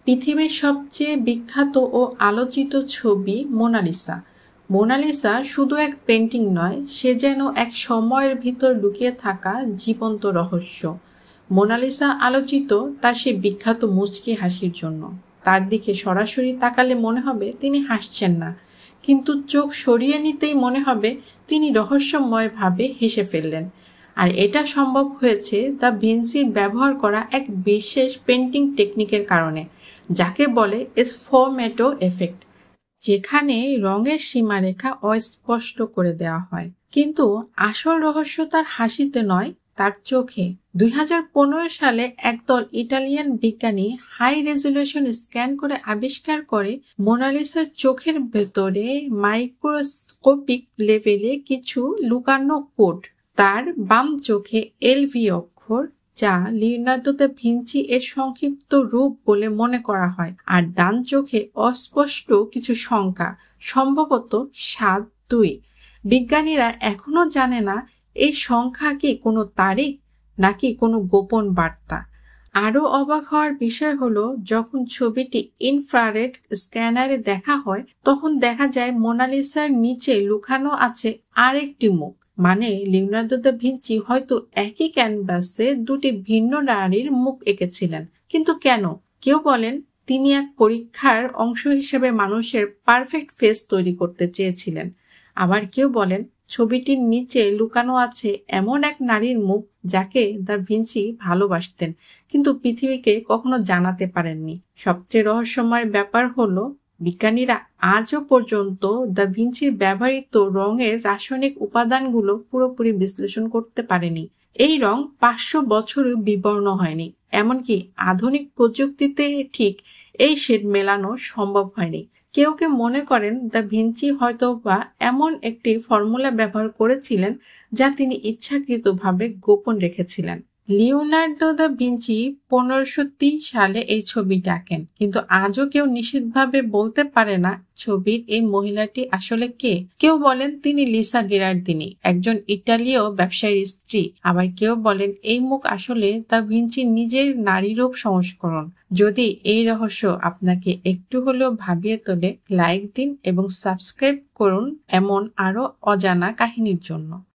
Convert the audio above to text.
পৃথিবীর সবচেয়ে বিখ্যাত ও আলোচিত ছবি মোনালিসা। মোনালিসা শুধু এক পেন্টিং নয়, সে যেন এক সময়ের ভিতর লুকিয়ে থাকা জীবন্ত রহস্য। মোনালিসা আলোচিত তার সে বিখ্যাত মুচকি হাসির জন্য। তার দিকে সরাসরি তাকালে মনে হবে তিনি হাসছেন না, কিন্তু চোখ সরিয়ে নিতেই মনে হবে তিনি রহস্যময়ভাবে হেসে ফেললেন। আর এটা সম্ভব হয়েছে দা ভিঞ্চির ব্যবহার করা এক বিশেষ পেন্টিং টেকনিকের কারণে, যাকে বলে স্ফোমেটো এফেক্ট, যেখানে রঙের সীমারেখা অস্পষ্ট করে দেওয়া হয়। কিন্তু আসল রহস্য তার হাসিতে নয়, তার চোখে। 2015 সালে একদল ইটালিয়ান বিজ্ঞানী হাই রেজলিউশন স্ক্যান করে আবিষ্কার করে মোনালিসার চোখের ভেতরে মাইক্রোস্কোপিক লেভেলে কিছু লুকানো কোড। তার বাম চোখে এলভি অক্ষর, যা লিওনার্দো দা ভিঞ্চি এর সংক্ষিপ্ত রূপ বলে মনে করা হয়, আর ডান চোখে অস্পষ্ট কিছু সংখ্যা, সম্ভবত 7-2। বিজ্ঞানীরা এখনো জানে না এই সংখ্যা কি কোনো তারিখ নাকি কোনো গোপন বার্তা। আরও অবাক হওয়ার বিষয় হলো, যখন ছবিটি ইনফ্রারেড স্ক্যানারে দেখা হয় তখন দেখা যায় মোনালিসার নিচে লুকানো আছে আরেকটি মুখ। মানে লিওনার্দো দা ভিঞ্চি হয়তো একই ক্যানভাসে দুটি ভিন্ন নারীর মুখ এঁকেছিলেন। কিন্তু কেন? কেউ বলেন তিনি এক পরীক্ষার অংশ হিসেবে মানুষের পারফেক্ট ফেস তৈরি করতে চেয়েছিলেন। আবার কেউ বলেন ছবিটির নিচে লুকানো আছে এমন এক নারীর মুখ যাকে দা ভিঞ্চি ভালোবাসতেন, কিন্তু পৃথিবীকে কখনো জানাতে পারেননি। সবচেয়ে রহস্যময় ব্যাপার হলো, বিজ্ঞানীরা আজও পর্যন্ত দা ভিঞ্চির ব্যবহৃত রঙের রাসায়নিক উপাদানগুলো পুরোপুরি বিশ্লেষণ করতে পারেনি। এই রং 500 বছরও বিবর্ণ হয়নি, এমনকি আধুনিক প্রযুক্তিতে ঠিক এই শেড মেলানো সম্ভব হয়নি। কেউ কেউ মনে করেন দা ভিঞ্চি হয়তো বা এমন একটি ফর্মুলা ব্যবহার করেছিলেন যা তিনি ইচ্ছাকৃতভাবে গোপন রেখেছিলেন। লিওনার্দো দা ভিঞ্চি 1530 সালে এই ছবিটি আঁকেন, কিন্তু আজও কেউ নিশ্চিতভাবে বলতে পারে না ছবির এই মহিলাটি আসলে কে। কেউ বলেন তিনি লিসা গেরার্দিনি, একজন ইটালীয় ব্যবসায়ীর স্ত্রী। আবার কেউ বলেন এই মুখ আসলে দা ভিঞ্চির নিজের নারীরূপ সংস্করণ। যদি এই রহস্য আপনাকে একটু হলেও ভাবিয়ে তোলে, লাইক দিন এবং সাবস্ক্রাইব করুন এমন আরো অজানা কাহিনীর জন্য।